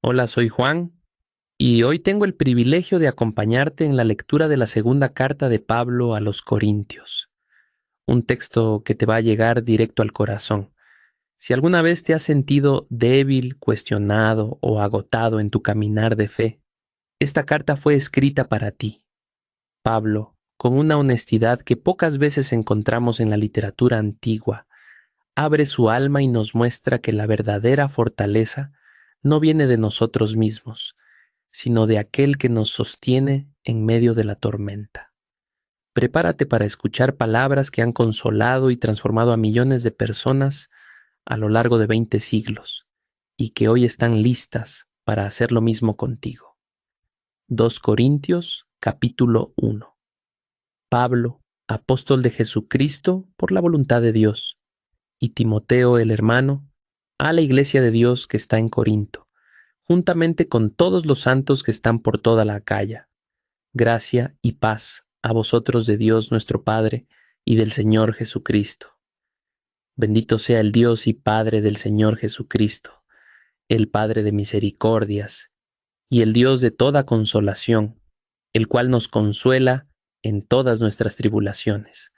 Hola, soy Juan y hoy tengo el privilegio de acompañarte en la lectura de la segunda carta de Pablo a los Corintios, un texto que te va a llegar directo al corazón. Si alguna vez te has sentido débil, cuestionado o agotado en tu caminar de fe, esta carta fue escrita para ti. Pablo, con una honestidad que pocas veces encontramos en la literatura antigua, abre su alma y nos muestra que la verdadera fortaleza no viene de nosotros mismos, sino de aquel que nos sostiene en medio de la tormenta. Prepárate para escuchar palabras que han consolado y transformado a millones de personas a lo largo de 20 siglos y que hoy están listas para hacer lo mismo contigo. 2 Corintios capítulo 1. Pablo, apóstol de Jesucristo por la voluntad de Dios, y Timoteo el hermano, a la iglesia de Dios que está en Corinto, juntamente con todos los santos que están por toda la Acaya. Gracia y paz a vosotros de Dios nuestro Padre y del Señor Jesucristo. Bendito sea el Dios y Padre del Señor Jesucristo, el Padre de misericordias y el Dios de toda consolación, el cual nos consuela en todas nuestras tribulaciones,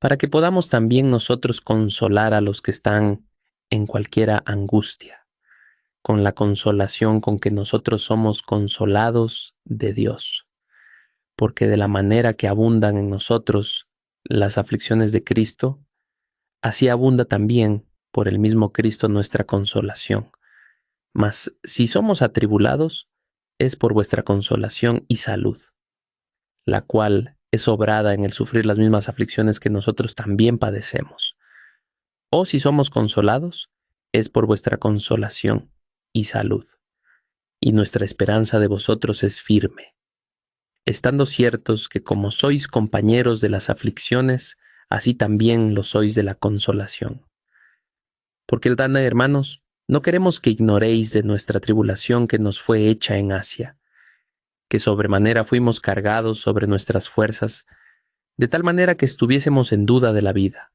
para que podamos también nosotros consolar a los que están en cualquiera angustia, con la consolación con que nosotros somos consolados de Dios. Porque de la manera que abundan en nosotros las aflicciones de Cristo, así abunda también por el mismo Cristo nuestra consolación. Mas si somos atribulados, es por vuestra consolación y salud, la cual es obrada en el sufrir las mismas aflicciones que nosotros también padecemos. O si somos consolados, es por vuestra consolación y salud, y nuestra esperanza de vosotros es firme, estando ciertos que como sois compañeros de las aflicciones, así también lo sois de la consolación. Porque, hermanos, no queremos que ignoréis de nuestra tribulación que nos fue hecha en Asia, que sobremanera fuimos cargados sobre nuestras fuerzas, de tal manera que estuviésemos en duda de la vida.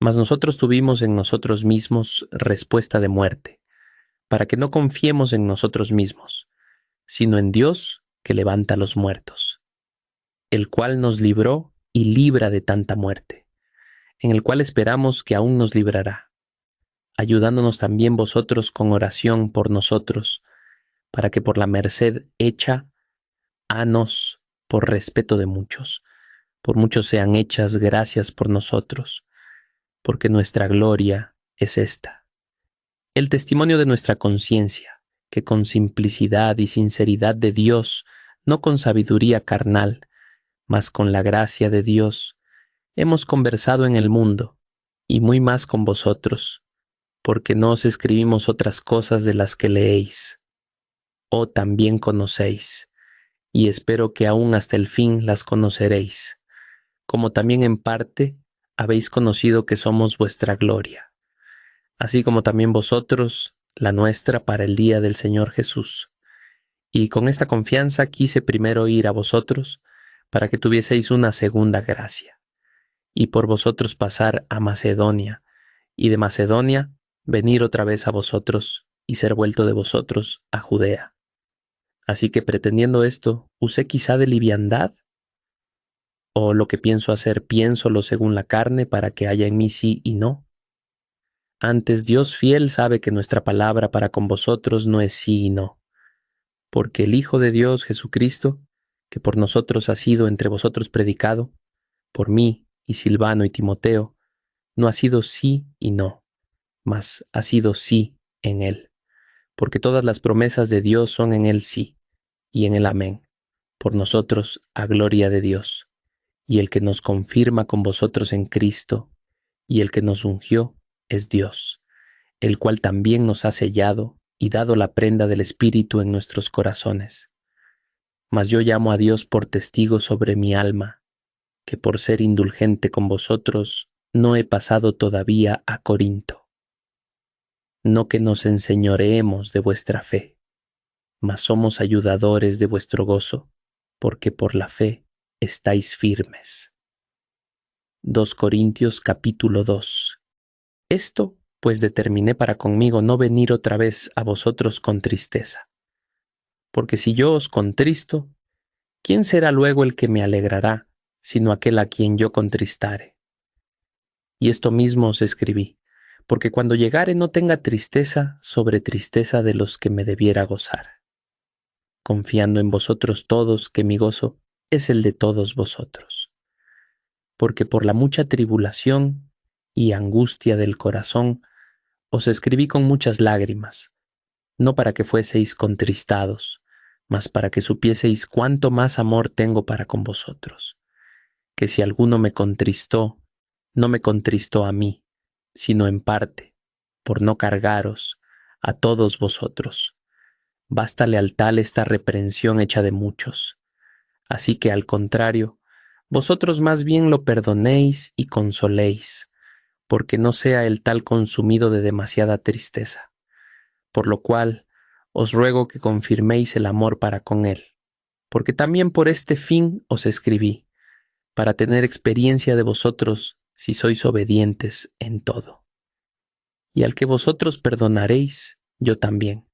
Mas nosotros tuvimos en nosotros mismos respuesta de muerte, para que no confiemos en nosotros mismos, sino en Dios que levanta a los muertos, el cual nos libró y libra de tanta muerte, en el cual esperamos que aún nos librará, ayudándonos también vosotros con oración por nosotros, para que por la merced hecha a nos, por respeto de muchos, por muchos sean hechas gracias por nosotros, porque nuestra gloria es esta, el testimonio de nuestra conciencia, que con simplicidad y sinceridad de Dios, no con sabiduría carnal, mas con la gracia de Dios, hemos conversado en el mundo, y muy más con vosotros, porque no os escribimos otras cosas de las que leéis, o también conocéis, y espero que aún hasta el fin las conoceréis, como también en parte habéis conocido que somos vuestra gloria, así como también vosotros la nuestra para el día del Señor Jesús. Y con esta confianza quise primero ir a vosotros, para que tuvieseis una segunda gracia, y por vosotros pasar a Macedonia, y de Macedonia venir otra vez a vosotros, y ser vuelto de vosotros a Judea. Así que pretendiendo esto, ¿usé quizá de liviandad? ¿O lo que pienso hacer, piénsolo según la carne para que haya en mí sí y no? Antes Dios fiel sabe que nuestra palabra para con vosotros no es sí y no, porque el Hijo de Dios Jesucristo, que por nosotros ha sido entre vosotros predicado, por mí y Silvano y Timoteo, no ha sido sí y no, mas ha sido sí en él, porque todas las promesas de Dios son en él sí, y en el amén, por nosotros a gloria de Dios, y el que nos confirma con vosotros en Cristo, y el que nos ungió es Dios, el cual también nos ha sellado y dado la prenda del Espíritu en nuestros corazones. Mas yo llamo a Dios por testigo sobre mi alma, que por ser indulgente con vosotros no he pasado todavía a Corinto. No que nos enseñoreemos de vuestra fe, mas somos ayudadores de vuestro gozo, porque por la fe estáis firmes. 2 Corintios capítulo 2. Esto pues determiné para conmigo no venir otra vez a vosotros con tristeza. Porque si yo os contristo, ¿quién será luego el que me alegrará, sino aquel a quien yo contristare? Y esto mismo os escribí, porque cuando llegare no tenga tristeza sobre tristeza de los que me debiera gozar, confiando en vosotros todos que mi gozo es el de todos vosotros. Porque por la mucha tribulación y angustia del corazón os escribí con muchas lágrimas, no para que fueseis contristados, mas para que supieseis cuánto más amor tengo para con vosotros, que si alguno me contristó, no me contristó a mí, sino en parte, por no cargaros a todos vosotros. Bástale al tal esta reprensión hecha de muchos. Así que al contrario, vosotros más bien lo perdonéis y consoléis, porque no sea el tal consumido de demasiada tristeza. Por lo cual, os ruego que confirméis el amor para con él, porque también por este fin os escribí, para tener experiencia de vosotros si sois obedientes en todo. Y al que vosotros perdonaréis, yo también.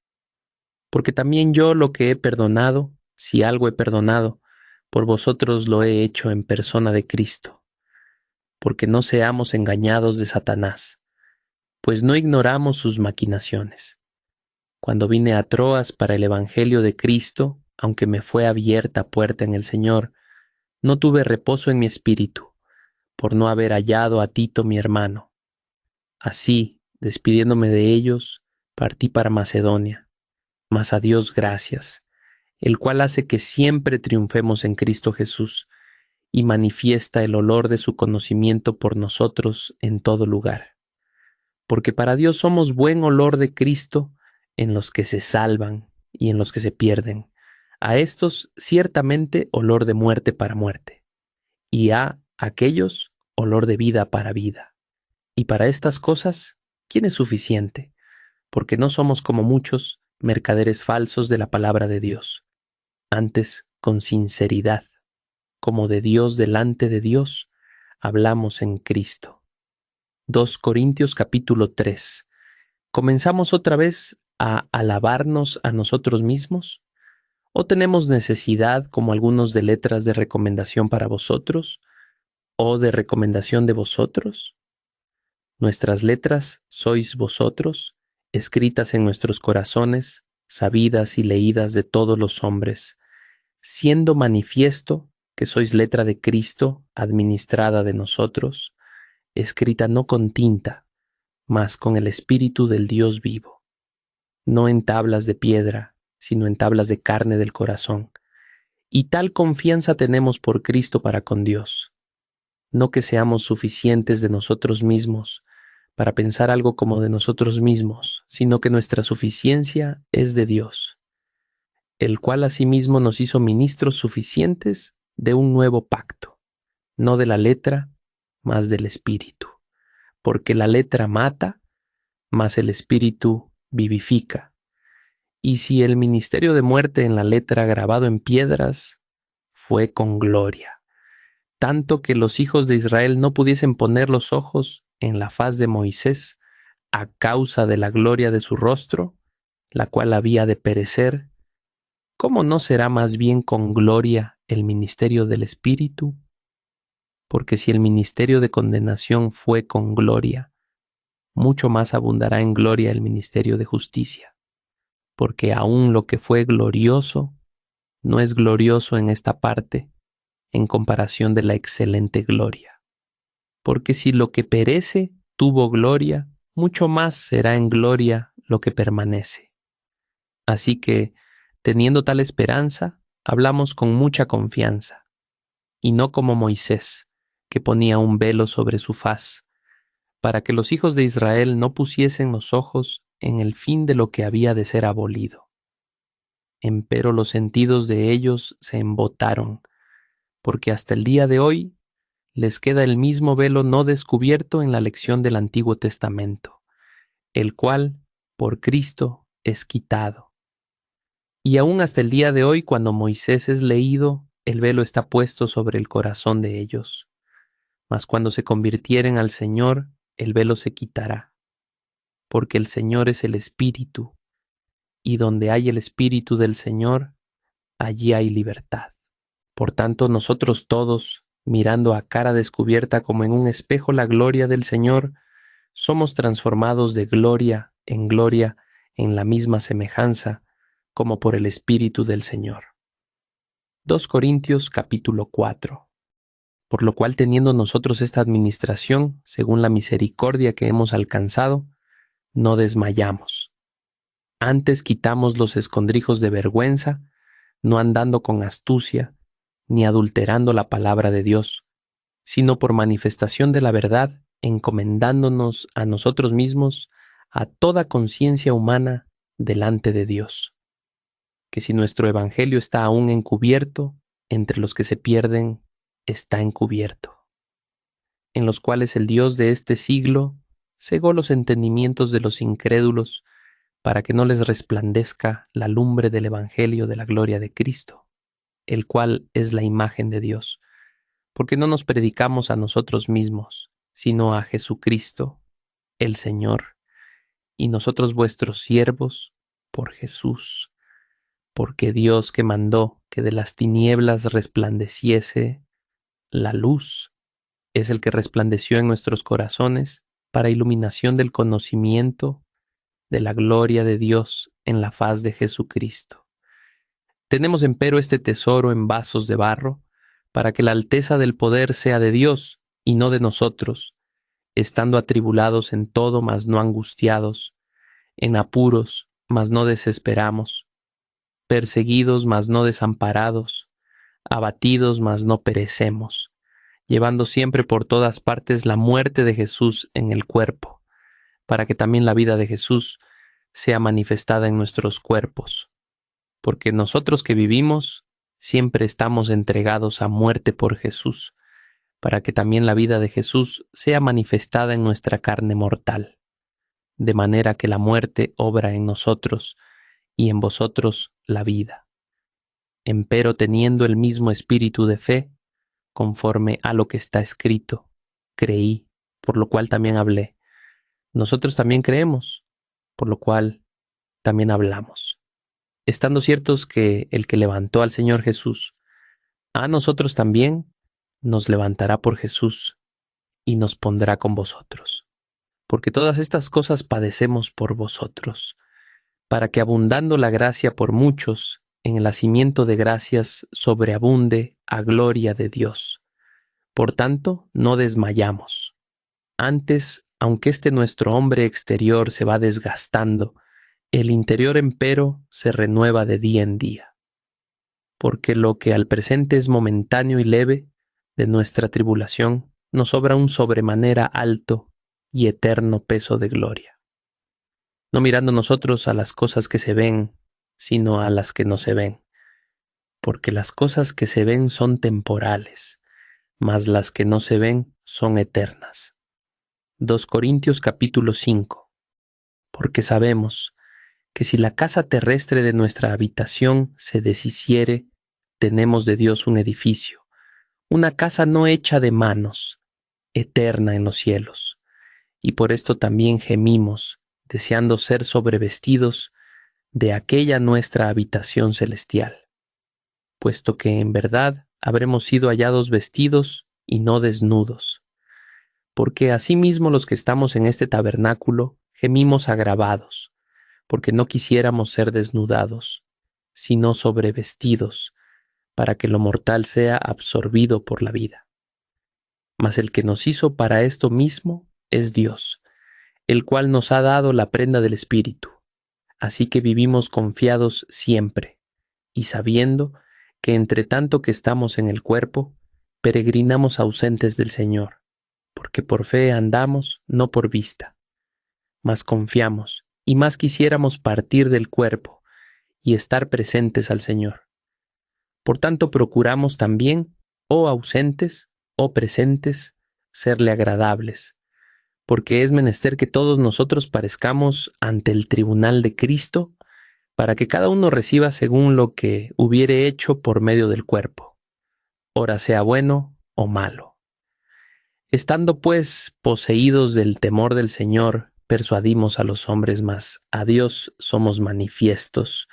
Porque también yo lo que he perdonado, si algo he perdonado, por vosotros lo he hecho en persona de Cristo, porque no seamos engañados de Satanás, pues no ignoramos sus maquinaciones. Cuando vine a Troas para el Evangelio de Cristo, aunque me fue abierta puerta en el Señor, no tuve reposo en mi espíritu, por no haber hallado a Tito mi hermano. Así, despidiéndome de ellos, partí para Macedonia, mas a Dios gracias, el cual hace que siempre triunfemos en Cristo Jesús, y manifiesta el olor de su conocimiento por nosotros en todo lugar. Porque para Dios somos buen olor de Cristo en los que se salvan y en los que se pierden. A estos ciertamente olor de muerte para muerte, y a aquellos olor de vida para vida. Y para estas cosas, ¿quién es suficiente? Porque no somos como muchos mercaderes falsos de la palabra de Dios. Antes, con sinceridad, como de Dios delante de Dios, hablamos en Cristo. 2 Corintios capítulo 3. ¿Comenzamos otra vez a alabarnos a nosotros mismos? ¿O tenemos necesidad, como algunos, de letras de recomendación para vosotros? ¿O de recomendación de vosotros? Nuestras letras sois vosotros, escritas en nuestros corazones, sabidas y leídas de todos los hombres, siendo manifiesto que sois letra de Cristo, administrada de nosotros, escrita no con tinta, mas con el Espíritu del Dios vivo, no en tablas de piedra, sino en tablas de carne del corazón. Y tal confianza tenemos por Cristo para con Dios, no que seamos suficientes de nosotros mismos para pensar algo como de nosotros mismos, sino que nuestra suficiencia es de Dios, el cual asimismo nos hizo ministros suficientes de un nuevo pacto, no de la letra, mas del Espíritu, porque la letra mata, mas el Espíritu vivifica. Y si el ministerio de muerte en la letra grabado en piedras fue con gloria, tanto que los hijos de Israel no pudiesen poner los ojos en la faz de Moisés a causa de la gloria de su rostro, la cual había de perecer, ¿cómo no será más bien con gloria el ministerio del Espíritu? Porque si el ministerio de condenación fue con gloria, mucho más abundará en gloria el ministerio de justicia, porque aún lo que fue glorioso no es glorioso en esta parte en comparación de la excelente gloria. Porque si lo que perece tuvo gloria, mucho más será en gloria lo que permanece. Así que, teniendo tal esperanza, hablamos con mucha confianza, y no como Moisés, que ponía un velo sobre su faz, para que los hijos de Israel no pusiesen los ojos en el fin de lo que había de ser abolido. Empero los sentidos de ellos se embotaron, porque hasta el día de hoy les queda el mismo velo no descubierto en la lección del Antiguo Testamento, el cual, por Cristo, es quitado. Y aún hasta el día de hoy, cuando Moisés es leído, el velo está puesto sobre el corazón de ellos. Mas cuando se convirtieren al Señor, el velo se quitará. porque el Señor es el Espíritu, y donde hay el Espíritu del Señor, allí hay libertad. Por tanto, nosotros todos, mirando a cara descubierta como en un espejo la gloria del Señor, somos transformados de gloria en la misma semejanza, como por el Espíritu del Señor. 2 Corintios capítulo 4. Por lo cual, teniendo nosotros esta administración, según la misericordia que hemos alcanzado, no desmayamos. Antes quitamos los escondrijos de vergüenza, no andando con astucia, ni adulterando la palabra de Dios, sino por manifestación de la verdad, encomendándonos a nosotros mismos a toda conciencia humana delante de Dios. Que si nuestro evangelio está aún encubierto, entre los que se pierden está encubierto, en los cuales el Dios de este siglo cegó los entendimientos de los incrédulos para que no les resplandezca la lumbre del evangelio de la gloria de Cristo, el cual es la imagen de Dios, porque no nos predicamos a nosotros mismos, sino a Jesucristo, el Señor, y nosotros vuestros siervos, por Jesús, porque Dios que mandó que de las tinieblas resplandeciese la luz, es el que resplandeció en nuestros corazones para iluminación del conocimiento de la gloria de Dios en la faz de Jesucristo. Tenemos empero este tesoro en vasos de barro, para que la alteza del poder sea de Dios y no de nosotros, estando atribulados en todo, mas no angustiados, en apuros, mas no desesperamos, perseguidos, mas no desamparados, abatidos, mas no perecemos, llevando siempre por todas partes la muerte de Jesús en el cuerpo, para que también la vida de Jesús sea manifestada en nuestros cuerpos. Porque nosotros que vivimos, siempre estamos entregados a muerte por Jesús, para que también la vida de Jesús sea manifestada en nuestra carne mortal, de manera que la muerte obra en nosotros y en vosotros la vida. Empero teniendo el mismo espíritu de fe, conforme a lo que está escrito, creí, por lo cual también hablé. Nosotros también creemos, por lo cual también hablamos, estando ciertos que el que levantó al Señor Jesús, a nosotros también nos levantará por Jesús y nos pondrá con vosotros. Porque todas estas cosas padecemos por vosotros, para que abundando la gracia por muchos, en el hacimiento de gracias sobreabunde a gloria de Dios. Por tanto, no desmayamos. Antes, aunque este nuestro hombre exterior se va desgastando, el interior empero se renueva de día en día. Porque lo que al presente es momentáneo y leve, de nuestra tribulación, nos sobra un sobremanera alto y eterno peso de gloria. No mirando nosotros a las cosas que se ven, sino a las que no se ven. Porque las cosas que se ven son temporales, mas las que no se ven son eternas. 2 Corintios capítulo 5. Porque sabemos que si la casa terrestre de nuestra habitación se deshiciere, tenemos de Dios un edificio, una casa no hecha de manos, eterna en los cielos. Y por esto también gemimos, deseando ser sobrevestidos de aquella nuestra habitación celestial, puesto que en verdad habremos sido hallados vestidos y no desnudos. Porque asimismo los que estamos en este tabernáculo gemimos agravados, porque no quisiéramos ser desnudados, sino sobrevestidos, para que lo mortal sea absorbido por la vida. Mas el que nos hizo para esto mismo es Dios, el cual nos ha dado la prenda del Espíritu. Así que vivimos confiados siempre, y sabiendo que entre tanto que estamos en el cuerpo, peregrinamos ausentes del Señor, porque por fe andamos, no por vista. Mas confiamos, y más quisiéramos partir del cuerpo y estar presentes al Señor. Por tanto, procuramos también, o ausentes o presentes, serle agradables, porque es menester que todos nosotros parezcamos ante el tribunal de Cristo, para que cada uno reciba según lo que hubiere hecho por medio del cuerpo, ora sea bueno o malo. Estando pues poseídos del temor del Señor persuadimos a los hombres, mas a Dios somos manifiestos,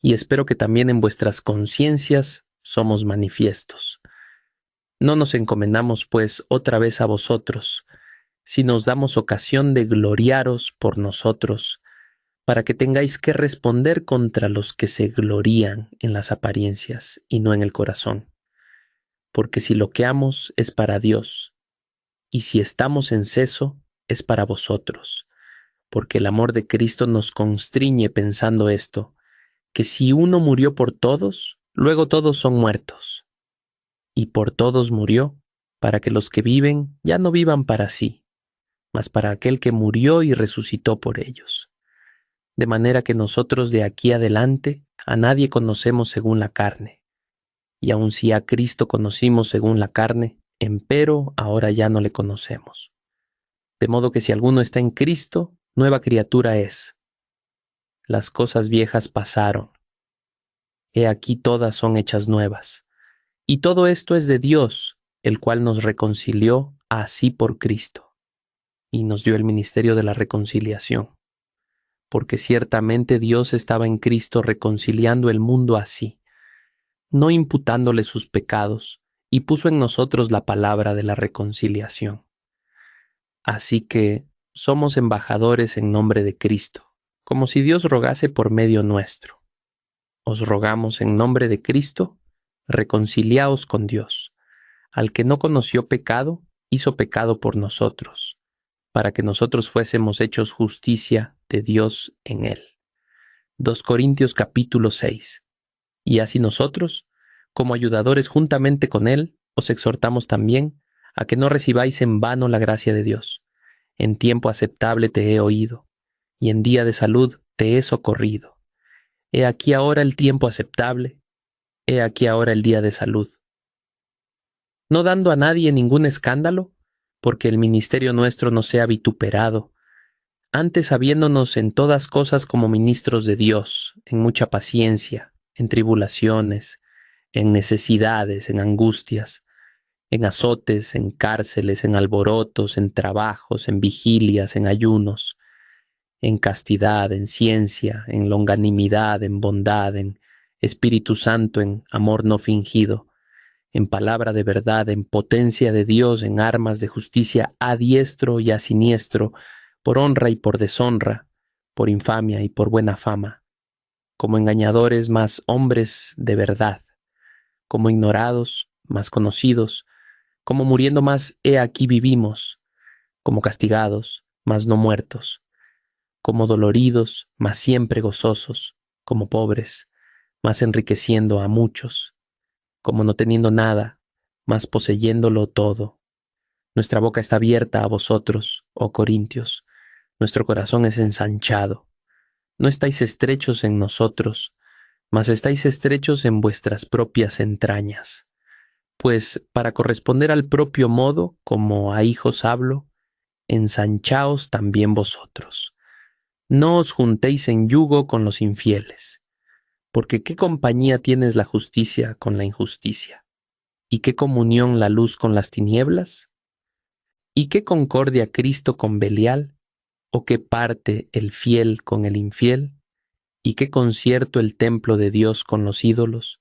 y espero que también en vuestras conciencias somos manifiestos. No nos encomendamos, pues, otra vez a vosotros, si nos damos ocasión de gloriaros por nosotros, para que tengáis que responder contra los que se glorían en las apariencias y no en el corazón. Porque si loqueamos es para Dios, y si estamos en seso es para vosotros, porque el amor de Cristo nos constriñe pensando esto, que si uno murió por todos, luego todos son muertos, y por todos murió, para que los que viven ya no vivan para sí, mas para aquel que murió y resucitó por ellos. De manera que nosotros de aquí adelante a nadie conocemos según la carne, y aun si a Cristo conocimos según la carne, empero ahora ya no le conocemos. De modo que si alguno está en Cristo, nueva criatura es. Las cosas viejas pasaron. He aquí todas son hechas nuevas. Y todo esto es de Dios, el cual nos reconcilió así por Cristo, y nos dio el ministerio de la reconciliación. Porque ciertamente Dios estaba en Cristo reconciliando el mundo así, no imputándole sus pecados, y puso en nosotros la palabra de la reconciliación. Así que somos embajadores en nombre de Cristo, como si Dios rogase por medio nuestro. Os rogamos en nombre de Cristo, reconciliaos con Dios. Al que no conoció pecado, hizo pecado por nosotros, para que nosotros fuésemos hechos justicia de Dios en él. 2 Corintios capítulo 6. Y así nosotros, como ayudadores juntamente con él, os exhortamos también a que no recibáis en vano la gracia de Dios. En tiempo aceptable te he oído, y en día de salud te he socorrido. He aquí ahora el tiempo aceptable, he aquí ahora el día de salud. No dando a nadie ningún escándalo, porque el ministerio nuestro no sea vituperado, antes habiéndonos en todas cosas como ministros de Dios, en mucha paciencia, en tribulaciones, en necesidades, en angustias, en azotes, en cárceles, en alborotos, en trabajos, en vigilias, en ayunos, en castidad, en ciencia, en longanimidad, en bondad, en Espíritu Santo, en amor no fingido, en palabra de verdad, en potencia de Dios, en armas de justicia a diestro y a siniestro, por honra y por deshonra, por infamia y por buena fama, como engañadores más hombres de verdad, como ignorados más conocidos, como muriendo más he aquí vivimos, como castigados más no muertos, como doloridos más siempre gozosos, como pobres más enriqueciendo a muchos, como no teniendo nada, mas poseyéndolo todo. Nuestra boca está abierta a vosotros, oh Corintios, nuestro corazón es ensanchado. No estáis estrechos en nosotros, mas estáis estrechos en vuestras propias entrañas. Pues para corresponder al propio modo, como a hijos hablo, ensanchaos también vosotros. No os juntéis en yugo con los infieles, porque ¿qué compañía tienes la justicia con la injusticia? ¿Y qué comunión la luz con las tinieblas? ¿Y qué concordia Cristo con Belial? ¿O qué parte el fiel con el infiel? ¿Y qué concierto el templo de Dios con los ídolos?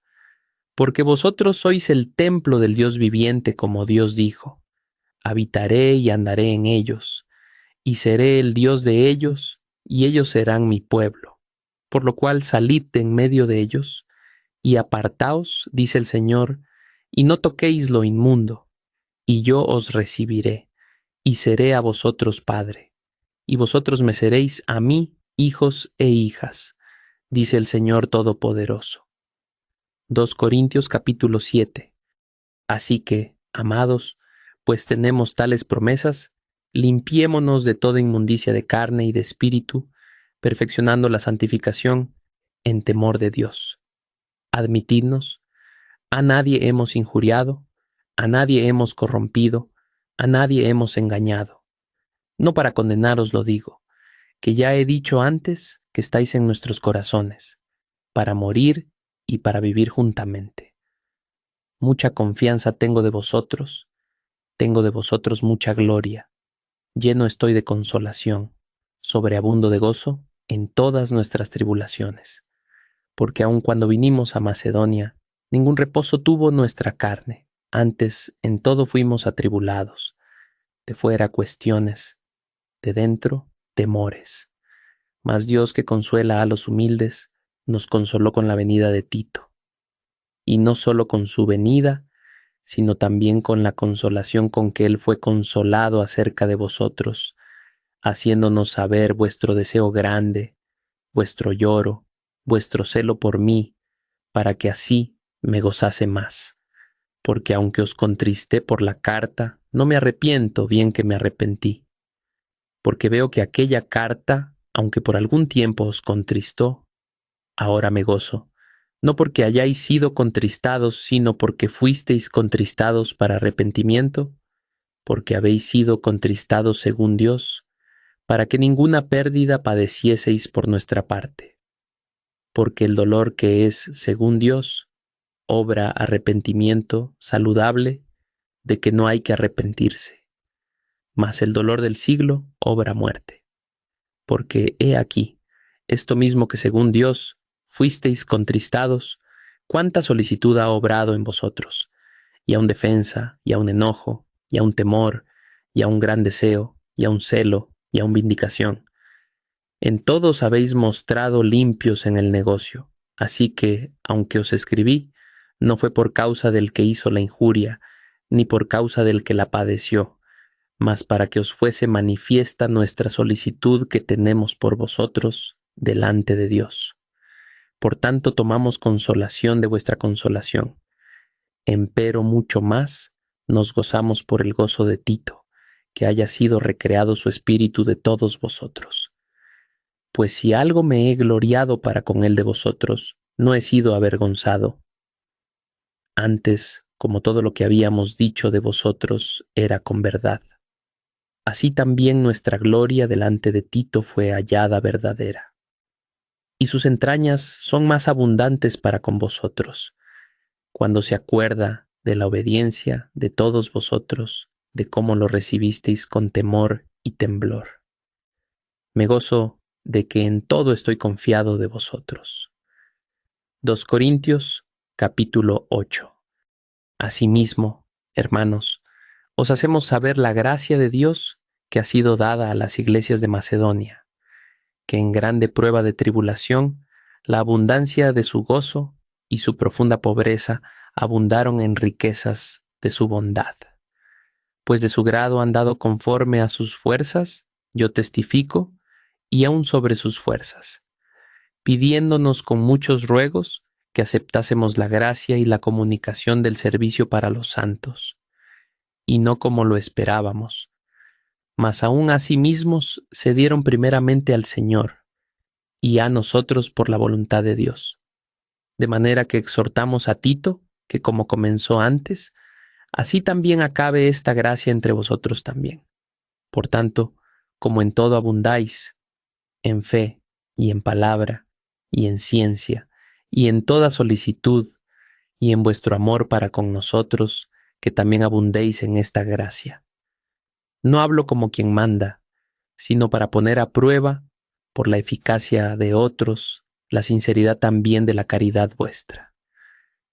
Porque vosotros sois el templo del Dios viviente, como Dios dijo: habitaré y andaré en ellos, y seré el Dios de ellos, y ellos serán mi pueblo. Por lo cual salid de en medio de ellos, y apartaos, dice el Señor, y no toquéis lo inmundo, y yo os recibiré, y seré a vosotros padre, y vosotros me seréis a mí hijos e hijas, dice el Señor Todopoderoso. 2 Corintios capítulo 7. Así que, amados, pues tenemos tales promesas, limpiémonos de toda inmundicia de carne y de espíritu, perfeccionando la santificación en temor de Dios. Admitidnos, a nadie hemos injuriado, a nadie hemos corrompido, a nadie hemos engañado. No para condenaros lo digo, que ya he dicho antes que estáis en nuestros corazones, para morir y para vivir juntamente. Mucha confianza tengo de vosotros mucha gloria, lleno estoy de consolación, sobreabundo de gozo en todas nuestras tribulaciones, porque aun cuando vinimos a Macedonia, ningún reposo tuvo nuestra carne, antes en todo fuimos atribulados, de fuera cuestiones, de dentro temores. Mas Dios, que consuela a los humildes, nos consoló con la venida de Tito, y no solo con su venida, sino también con la consolación con que él fue consolado acerca de vosotros, haciéndonos saber vuestro deseo grande, vuestro lloro, vuestro celo por mí, para que así me gozase más. Porque aunque os contristé por la carta, no me arrepiento, bien que me arrepentí. Porque veo que aquella carta, aunque por algún tiempo os contristó, ahora me gozo, no porque hayáis sido contristados, sino porque fuisteis contristados para arrepentimiento, porque habéis sido contristados según Dios, para que ninguna pérdida padecieseis por nuestra parte. Porque el dolor que es, según Dios, obra arrepentimiento saludable, de que no hay que arrepentirse, mas el dolor del siglo obra muerte. Porque he aquí, esto mismo que según Dios fuisteis contristados, cuánta solicitud ha obrado en vosotros, y aun defensa, y aun enojo, y aun temor, y aun gran deseo, y aun celo, y aun vindicación. En todos habéis mostrado limpios en el negocio, así que, aunque os escribí, no fue por causa del que hizo la injuria, ni por causa del que la padeció, mas para que os fuese manifiesta nuestra solicitud que tenemos por vosotros delante de Dios. Por tanto, tomamos consolación de vuestra consolación. Empero mucho más nos gozamos por el gozo de Tito, que haya sido recreado su espíritu de todos vosotros. Pues si algo me he gloriado para con él de vosotros, no he sido avergonzado. Antes, como todo lo que habíamos dicho de vosotros era con verdad, así también nuestra gloria delante de Tito fue hallada verdadera. Y sus entrañas son más abundantes para con vosotros, cuando se acuerda de la obediencia de todos vosotros, de cómo lo recibisteis con temor y temblor. Me gozo de que en todo estoy confiado de vosotros. 2 Corintios, capítulo 8. Asimismo, hermanos, os hacemos saber la gracia de Dios que ha sido dada a las iglesias de Macedonia, que en grande prueba de tribulación, la abundancia de su gozo y su profunda pobreza abundaron en riquezas de su bondad. Pues de su grado han dado conforme a sus fuerzas, yo testifico, y aun sobre sus fuerzas, pidiéndonos con muchos ruegos que aceptásemos la gracia y la comunicación del servicio para los santos, y no como lo esperábamos, mas aún a sí mismos se dieron primeramente al Señor, y a nosotros por la voluntad de Dios. De manera que exhortamos a Tito, que como comenzó antes, así también acabe esta gracia entre vosotros también. Por tanto, como en todo abundáis, en fe y en palabra y en ciencia y en toda solicitud y en vuestro amor para con nosotros, que también abundéis en esta gracia. No hablo como quien manda, sino para poner a prueba, por la eficacia de otros, la sinceridad también de la caridad vuestra.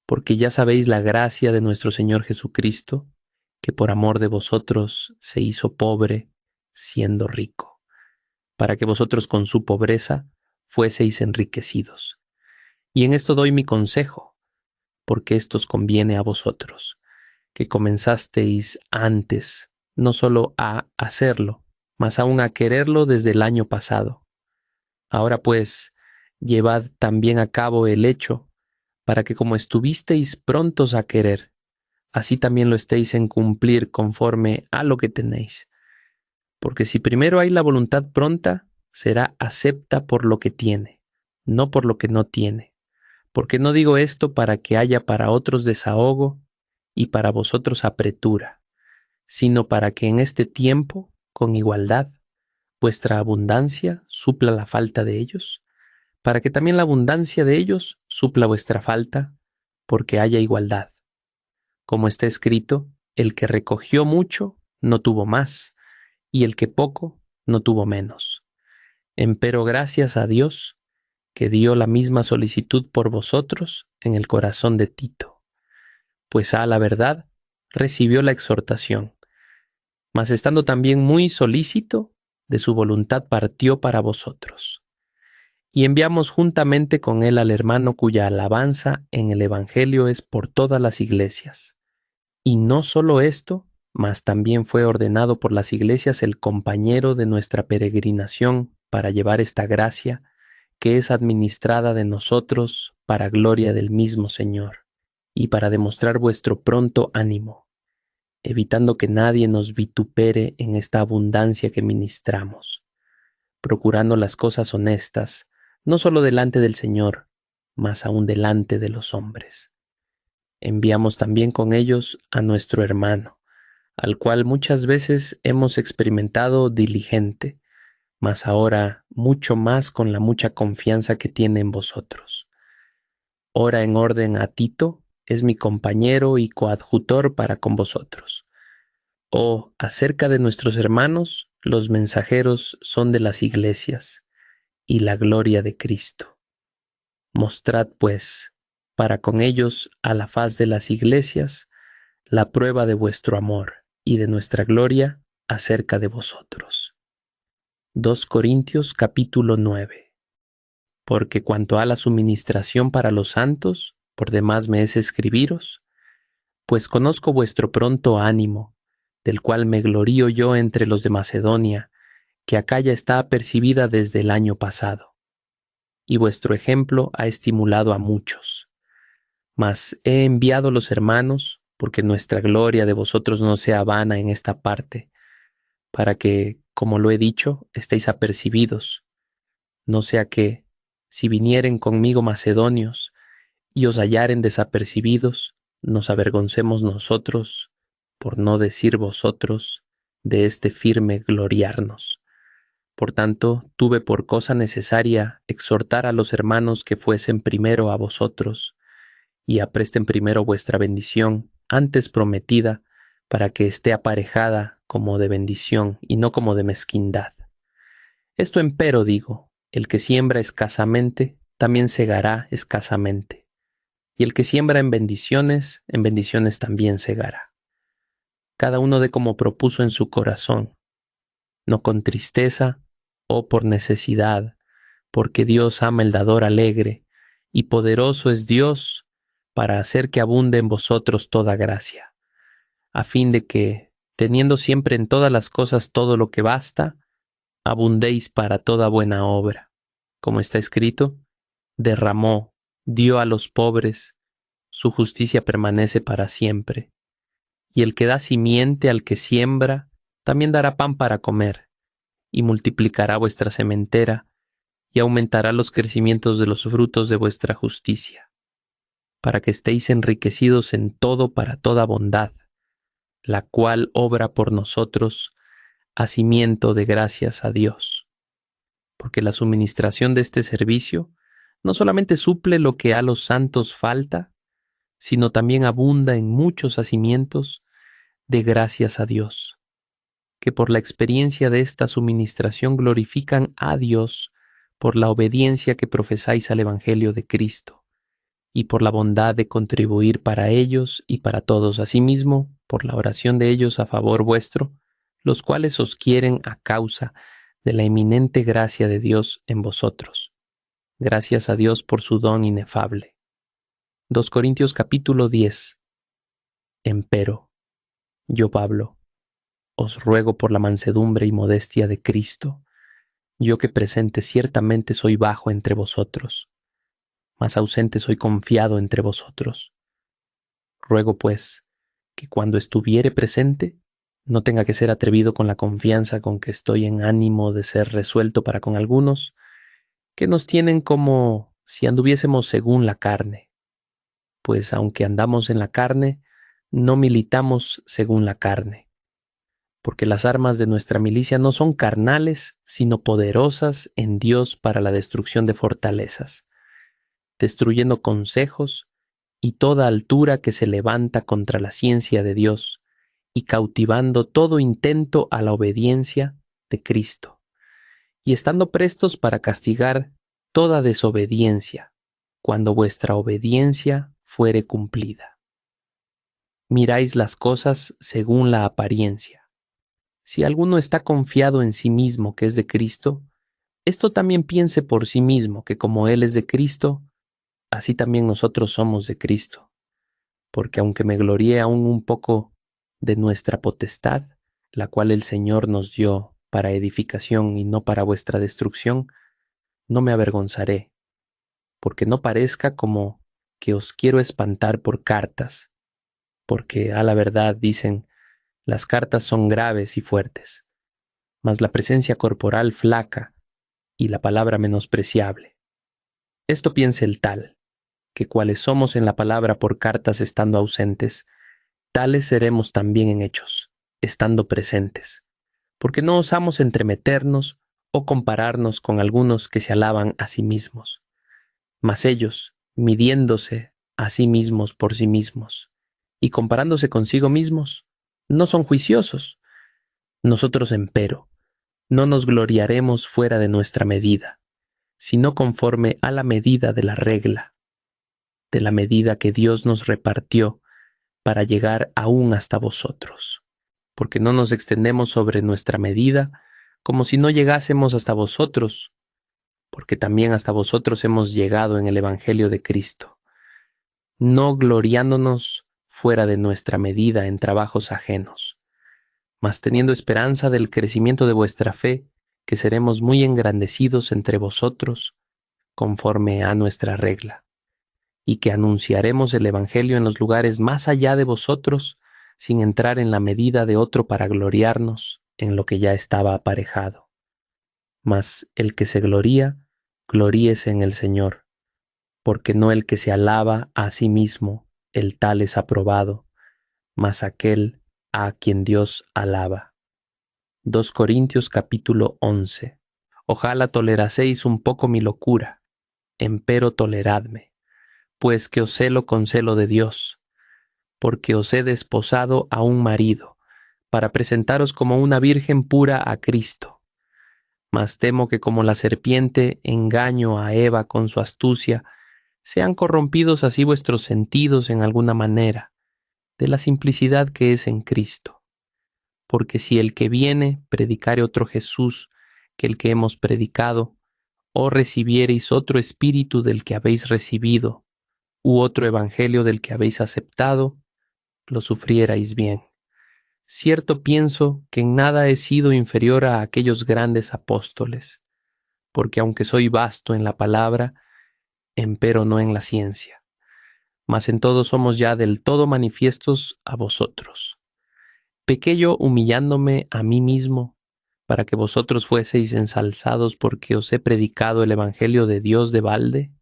Porque ya sabéis la gracia de nuestro Señor Jesucristo, que por amor de vosotros se hizo pobre, siendo rico, para que vosotros con su pobreza fueseis enriquecidos. Y en esto doy mi consejo, porque esto os conviene a vosotros, que comenzasteis antes, no solo a hacerlo, mas aún a quererlo desde el año pasado. Ahora pues, llevad también a cabo el hecho, para que como estuvisteis prontos a querer, así también lo estéis en cumplir conforme a lo que tenéis. Porque si primero hay la voluntad pronta, será acepta por lo que tiene, no por lo que no tiene. Porque no digo esto para que haya para otros desahogo y para vosotros apretura, sino para que en este tiempo, con igualdad, vuestra abundancia supla la falta de ellos, para que también la abundancia de ellos supla vuestra falta, porque haya igualdad. Como está escrito, el que recogió mucho no tuvo más, y el que poco no tuvo menos. Empero gracias a Dios, que dio la misma solicitud por vosotros en el corazón de Tito, pues a la verdad recibió la exhortación, mas estando también muy solícito, de su voluntad partió para vosotros. Y enviamos juntamente con él al hermano cuya alabanza en el Evangelio es por todas las iglesias. Y no solo esto, mas también fue ordenado por las iglesias el compañero de nuestra peregrinación para llevar esta gracia que es administrada de nosotros para gloria del mismo Señor, y para demostrar vuestro pronto ánimo, evitando que nadie nos vitupere en esta abundancia que ministramos, procurando las cosas honestas, no solo delante del Señor, mas aún delante de los hombres. Enviamos también con ellos a nuestro hermano, al cual muchas veces hemos experimentado diligente, mas ahora mucho más con la mucha confianza que tiene en vosotros. Ora en orden a Tito, es mi compañero y coadjutor para con vosotros. Acerca de nuestros hermanos, los mensajeros son de las iglesias, y la gloria de Cristo. Mostrad, pues, para con ellos a la faz de las iglesias, la prueba de vuestro amor y de nuestra gloria acerca de vosotros. 2 Corintios capítulo 9. Porque cuanto a la suministración para los santos, por demás me es escribiros, pues conozco vuestro pronto ánimo, del cual me glorío yo entre los de Macedonia, que acá ya está apercibida desde el año pasado. Y vuestro ejemplo ha estimulado a muchos. Mas he enviado los hermanos, porque nuestra gloria de vosotros no sea vana en esta parte, para que, como lo he dicho, estéis apercibidos, no sea que, si vinieren conmigo macedonios y os hallaren desapercibidos, nos avergoncemos nosotros, por no decir vosotros, de este firme gloriarnos. Por tanto, tuve por cosa necesaria exhortar a los hermanos que fuesen primero a vosotros, y apresten primero vuestra bendición, antes prometida, para que esté aparejada como de bendición y no como de mezquindad. Esto empero digo, el que siembra escasamente, también segará escasamente, y el que siembra en bendiciones también segará. Cada uno dé como propuso en su corazón, no con tristeza o por necesidad, porque Dios ama el dador alegre, y poderoso es Dios para hacer que abunde en vosotros toda gracia, a fin de que, teniendo siempre en todas las cosas todo lo que basta, abundéis para toda buena obra. Como está escrito, derramó, dio a los pobres, su justicia permanece para siempre. Y el que da simiente al que siembra, también dará pan para comer, y multiplicará vuestra sementera, y aumentará los crecimientos de los frutos de vuestra justicia, para que estéis enriquecidos en todo para toda bondad, la cual obra por nosotros hacimiento de gracias a Dios. Porque la suministración de este servicio no solamente suple lo que a los santos falta, sino también abunda en muchos hacimientos de gracias a Dios, que por la experiencia de esta suministración glorifican a Dios por la obediencia que profesáis al Evangelio de Cristo, y por la bondad de contribuir para ellos y para todos, asimismo, por la oración de ellos a favor vuestro, los cuales os quieren a causa de la eminente gracia de Dios en vosotros. Gracias a Dios por su don inefable. 2 Corintios capítulo 10. Empero, yo Pablo, os ruego por la mansedumbre y modestia de Cristo, yo que presente ciertamente soy bajo entre vosotros, mas ausente soy confiado entre vosotros. Ruego, pues, que cuando estuviere presente, no tenga que ser atrevido con la confianza con que estoy en ánimo de ser resuelto para con algunos, que nos tienen como si anduviésemos según la carne, pues aunque andamos en la carne, no militamos según la carne, porque las armas de nuestra milicia no son carnales, sino poderosas en Dios para la destrucción de fortalezas, destruyendo consejos y toda altura que se levanta contra la ciencia de Dios, y cautivando todo intento a la obediencia de Cristo, y estando prestos para castigar toda desobediencia, cuando vuestra obediencia fuere cumplida. Miráis las cosas según la apariencia. Si alguno está confiado en sí mismo que es de Cristo, esto también piense por sí mismo que como Él es de Cristo, así también nosotros somos de Cristo. Porque aunque me glorié aún un poco de nuestra potestad, la cual el Señor nos dio para edificación y no para vuestra destrucción, no me avergonzaré, porque no parezca como que os quiero espantar por cartas, porque a la verdad dicen, las cartas son graves y fuertes, mas la presencia corporal flaca y la palabra menospreciable. Esto piensa el tal, que cuales somos en la palabra por cartas estando ausentes, tales seremos también en hechos, estando presentes, porque no osamos entremeternos o compararnos con algunos que se alaban a sí mismos, mas ellos, midiéndose a sí mismos por sí mismos y comparándose consigo mismos, no son juiciosos. Nosotros, empero, no nos gloriaremos fuera de nuestra medida, sino conforme a la medida de la regla, de la medida que Dios nos repartió para llegar aún hasta vosotros, porque no nos extendemos sobre nuestra medida como si no llegásemos hasta vosotros, porque también hasta vosotros hemos llegado en el Evangelio de Cristo, no gloriándonos fuera de nuestra medida en trabajos ajenos, mas teniendo esperanza del crecimiento de vuestra fe, que seremos muy engrandecidos entre vosotros, conforme a nuestra regla, y que anunciaremos el Evangelio en los lugares más allá de vosotros, sin entrar en la medida de otro para gloriarnos en lo que ya estaba aparejado. Mas el que se gloría, gloríese en el Señor, porque no el que se alaba a sí mismo, el tal es aprobado, mas aquel a quien Dios alaba. 2 Corintios capítulo 11. Ojalá toleraseis un poco mi locura, empero toleradme, pues que os celo con celo de Dios, porque os he desposado a un marido, para presentaros como una virgen pura a Cristo. Mas temo que como la serpiente engaño a Eva con su astucia, sean corrompidos así vuestros sentidos en alguna manera, de la simplicidad que es en Cristo. Porque si el que viene predicare otro Jesús que el que hemos predicado, o recibiereis otro espíritu del que habéis recibido, u otro evangelio del que habéis aceptado, lo sufrierais bien. Cierto pienso que en nada he sido inferior a aquellos grandes apóstoles, porque aunque soy vasto en la palabra, empero no en la ciencia, mas en todo somos ya del todo manifiestos a vosotros. Pequé yo humillándome a mí mismo, para que vosotros fueseis ensalzados porque os he predicado el evangelio de Dios de balde.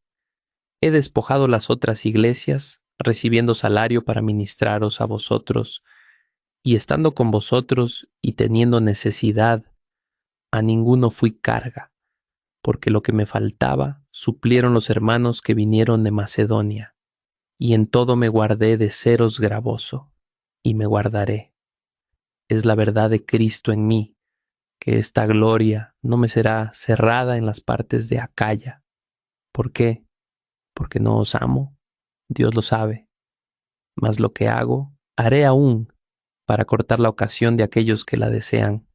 He despojado las otras iglesias, recibiendo salario para ministraros a vosotros, y estando con vosotros y teniendo necesidad, a ninguno fui carga, porque lo que me faltaba suplieron los hermanos que vinieron de Macedonia, y en todo me guardé de seros gravoso, y me guardaré. Es la verdad de Cristo en mí, que esta gloria no me será cerrada en las partes de Acaya. ¿Por qué? Porque no os amo, Dios lo sabe, mas lo que hago, haré aún para cortar la ocasión de aquellos que la desean,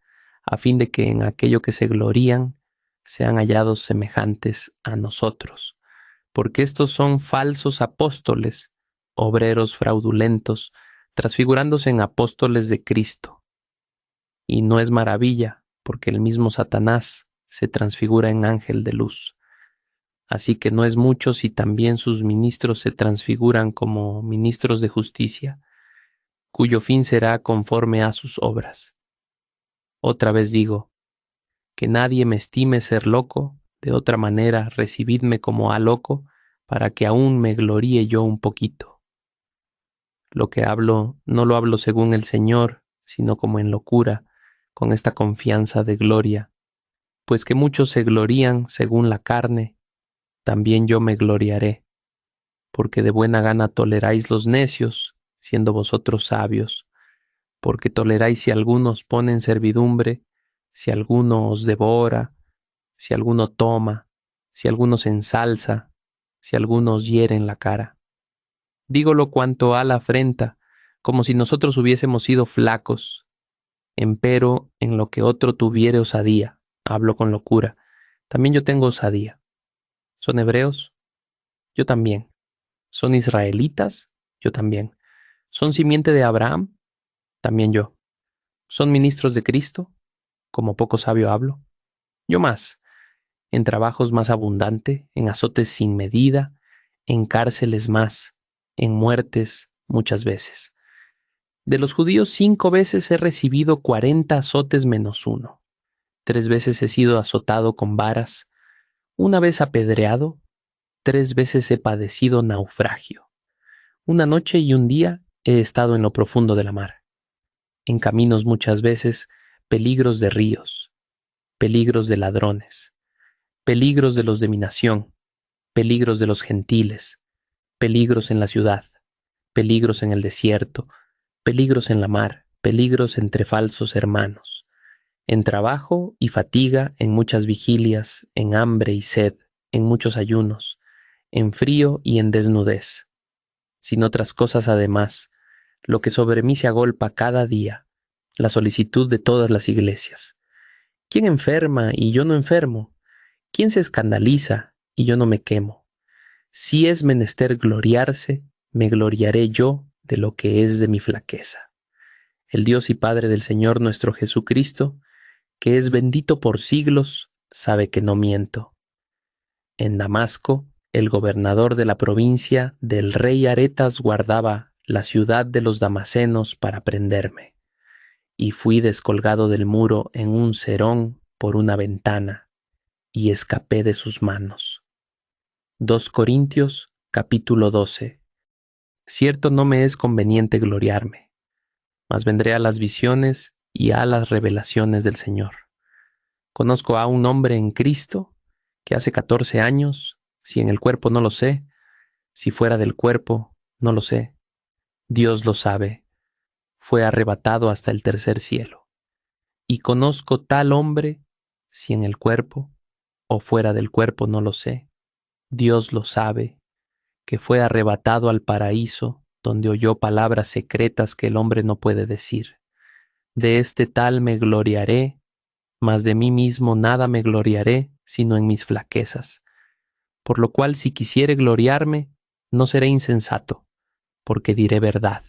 a fin de que en aquello que se glorían sean hallados semejantes a nosotros, porque estos son falsos apóstoles, obreros fraudulentos, transfigurándose en apóstoles de Cristo. Y no es maravilla, porque el mismo Satanás se transfigura en ángel de luz. Así que no es mucho si también sus ministros se transfiguran como ministros de justicia, cuyo fin será conforme a sus obras. Otra vez digo, que nadie me estime ser loco, de otra manera recibidme como a loco, para que aún me gloríe yo un poquito. Lo que hablo no lo hablo según el Señor, sino como en locura, con esta confianza de gloria, pues que muchos se glorían según la carne, también yo me gloriaré, porque de buena gana toleráis los necios, siendo vosotros sabios, porque toleráis si alguno os pone en servidumbre, si alguno os devora, si alguno toma, si alguno se ensalza, si alguno os hiere en la cara. Dígolo cuanto a la afrenta, como si nosotros hubiésemos sido flacos. Empero, en lo que otro tuviere osadía, hablo con locura, también yo tengo osadía. ¿Son hebreos? Yo también. ¿Son israelitas? Yo también. ¿Son simiente de Abraham? También yo. ¿Son ministros de Cristo? Como poco sabio hablo. Yo más. En trabajos más abundante, en azotes sin medida, en cárceles más, en muertes muchas veces. De los judíos 5 veces he recibido 40 azotes menos uno. 3 veces he sido azotado con varas, una vez apedreado, 3 veces he padecido naufragio. Una noche y un día he estado en lo profundo de la mar. En caminos muchas veces, peligros de ríos, peligros de ladrones, peligros de los de mi nación, peligros de los gentiles, peligros en la ciudad, peligros en el desierto, peligros en la mar, peligros entre falsos hermanos, en trabajo y fatiga, en muchas vigilias, en hambre y sed, en muchos ayunos, en frío y en desnudez. Sin otras cosas además, lo que sobre mí se agolpa cada día, la solicitud de todas las iglesias. ¿Quién enferma y yo no enfermo? ¿Quién se escandaliza y yo no me quemo? Si es menester gloriarse, me gloriaré yo de lo que es de mi flaqueza. El Dios y Padre del Señor nuestro Jesucristo, que es bendito por siglos, sabe que no miento. En Damasco, el gobernador de la provincia del rey Aretas guardaba la ciudad de los damasenos para prenderme, y fui descolgado del muro en un serón por una ventana, y escapé de sus manos. 2 Corintios, capítulo 12. Cierto no me es conveniente gloriarme, mas vendré a las visiones y a las revelaciones del Señor. Conozco a un hombre en Cristo que hace 14 años, si en el cuerpo no lo sé, si fuera del cuerpo, no lo sé. Dios lo sabe. Fue arrebatado hasta el tercer cielo. Y conozco tal hombre, si en el cuerpo o fuera del cuerpo, no lo sé. Dios lo sabe, que fue arrebatado al paraíso, donde oyó palabras secretas que el hombre no puede decir. De este tal me gloriaré, mas de mí mismo nada me gloriaré, sino en mis flaquezas. Por lo cual, si quisiere gloriarme, no seré insensato, porque diré verdad.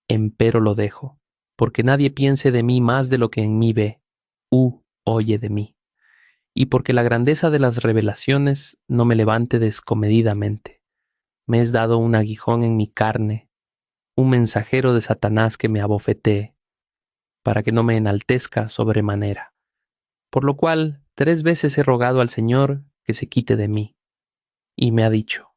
Empero lo dejo, porque nadie piense de mí más de lo que en mí ve, oye de mí, y porque la grandeza de las revelaciones no me levante descomedidamente. Me es dado un aguijón en mi carne, un mensajero de Satanás que me abofetee, para que no me enaltezca sobremanera. Por lo cual 3 veces he rogado al Señor que se quite de mí, y me ha dicho: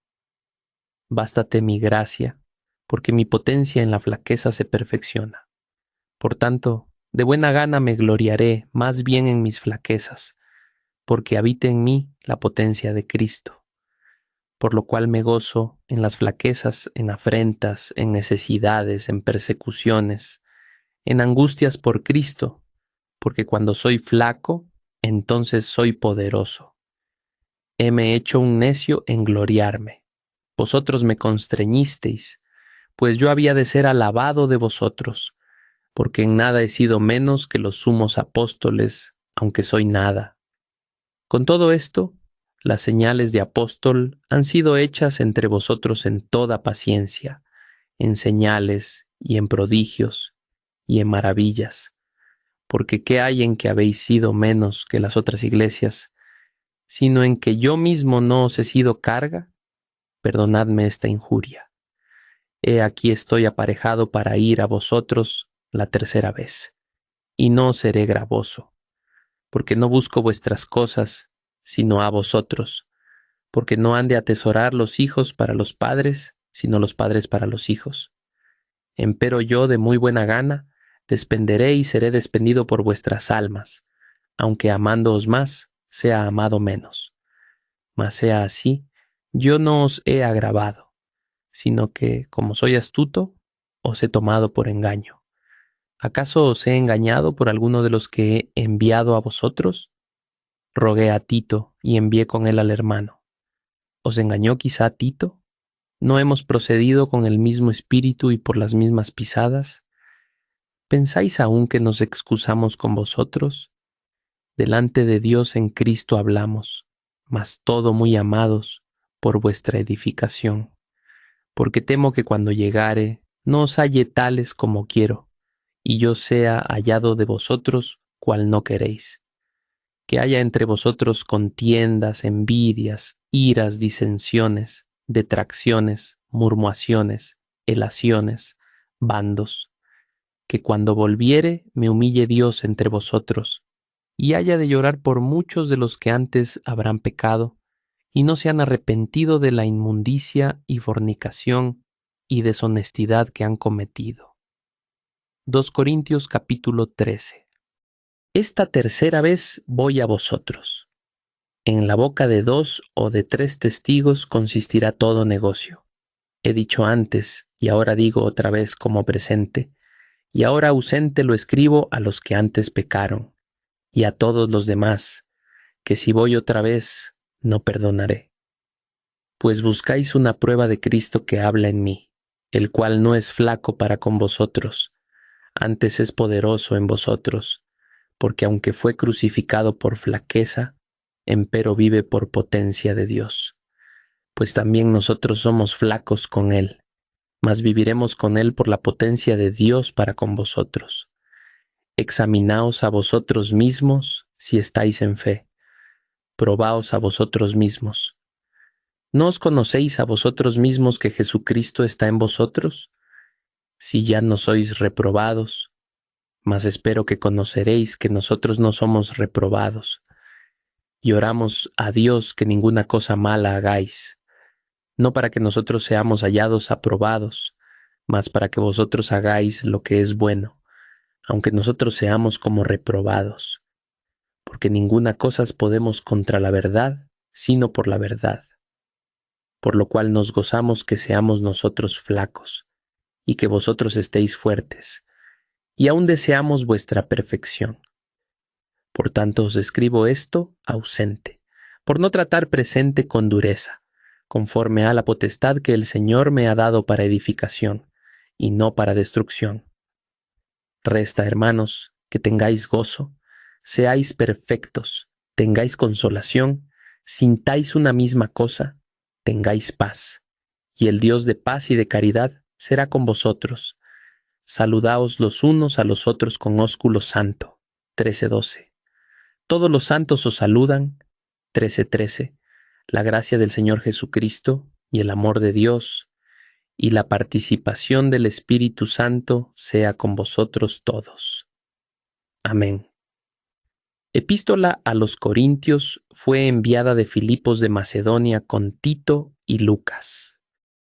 bástate mi gracia, porque mi potencia en la flaqueza se perfecciona. Por tanto, de buena gana me gloriaré más bien en mis flaquezas, porque habite en mí la potencia de Cristo. Por lo cual me gozo en las flaquezas, en afrentas, en necesidades, en persecuciones, en angustias por Cristo, porque cuando soy flaco, entonces soy poderoso. Heme hecho un necio en gloriarme. Vosotros me constreñisteis, pues yo había de ser alabado de vosotros, porque en nada he sido menos que los sumos apóstoles, aunque soy nada. Con todo esto, las señales de apóstol han sido hechas entre vosotros en toda paciencia, en señales y en prodigios y en maravillas, porque ¿qué hay en que habéis sido menos que las otras iglesias, sino en que yo mismo no os he sido carga? Perdonadme esta injuria. He aquí estoy aparejado para ir a vosotros la tercera vez, y no seré gravoso, porque no busco vuestras cosas, sino a vosotros, porque no han de atesorar los hijos para los padres, sino los padres para los hijos. Empero yo de muy buena gana despenderé y seré despendido por vuestras almas, aunque amándoos más, sea amado menos. Mas sea así, yo no os he agravado, sino que, como soy astuto, os he tomado por engaño. ¿Acaso os he engañado por alguno de los que he enviado a vosotros? Rogué a Tito y envié con él al hermano. ¿Os engañó quizá Tito? ¿No hemos procedido con el mismo espíritu y por las mismas pisadas? ¿Pensáis aún que nos excusamos con vosotros? Delante de Dios en Cristo hablamos, mas todo muy amados por vuestra edificación, porque temo que cuando llegare no os halle tales como quiero, y yo sea hallado de vosotros cual no queréis. Que haya entre vosotros contiendas, envidias, iras, disensiones, detracciones, murmuaciones, elaciones, bandos, que cuando volviere me humille Dios entre vosotros, y haya de llorar por muchos de los que antes habrán pecado, y no se han arrepentido de la inmundicia y fornicación y deshonestidad que han cometido. 2 Corintios capítulo 13. Esta tercera vez voy a vosotros. En la boca de 2 o de 3 testigos consistirá todo negocio. He dicho antes, y ahora digo otra vez como presente, y ahora ausente lo escribo a los que antes pecaron, y a todos los demás, que si voy otra vez, no perdonaré. Pues buscáis una prueba de Cristo que habla en mí, el cual no es flaco para con vosotros, antes es poderoso en vosotros, porque aunque fue crucificado por flaqueza, empero vive por potencia de Dios. Pues también nosotros somos flacos con él, mas viviremos con él por la potencia de Dios para con vosotros. Examinaos a vosotros mismos si estáis en fe. Probaos a vosotros mismos. ¿No os conocéis a vosotros mismos que Jesucristo está en vosotros? Si ya no sois reprobados, mas espero que conoceréis que nosotros no somos reprobados. Y oramos a Dios que ninguna cosa mala hagáis, no para que nosotros seamos hallados aprobados, mas para que vosotros hagáis lo que es bueno, aunque nosotros seamos como reprobados, porque ninguna cosa podemos contra la verdad, sino por la verdad. Por lo cual nos gozamos que seamos nosotros flacos, y que vosotros estéis fuertes, y aún deseamos vuestra perfección. Por tanto os escribo esto ausente, por no tratar presente con dureza, conforme a la potestad que el Señor me ha dado para edificación, y no para destrucción. Resta, hermanos, que tengáis gozo, seáis perfectos, tengáis consolación, sintáis una misma cosa, tengáis paz, y el Dios de paz y de caridad será con vosotros. Saludaos los unos a los otros con ósculo santo. 13:12. Todos los santos os saludan. 13:13. La gracia del Señor Jesucristo y el amor de Dios y la participación del Espíritu Santo sea con vosotros todos. Amén. Epístola a los Corintios fue enviada de Filipos de Macedonia con Tito y Lucas.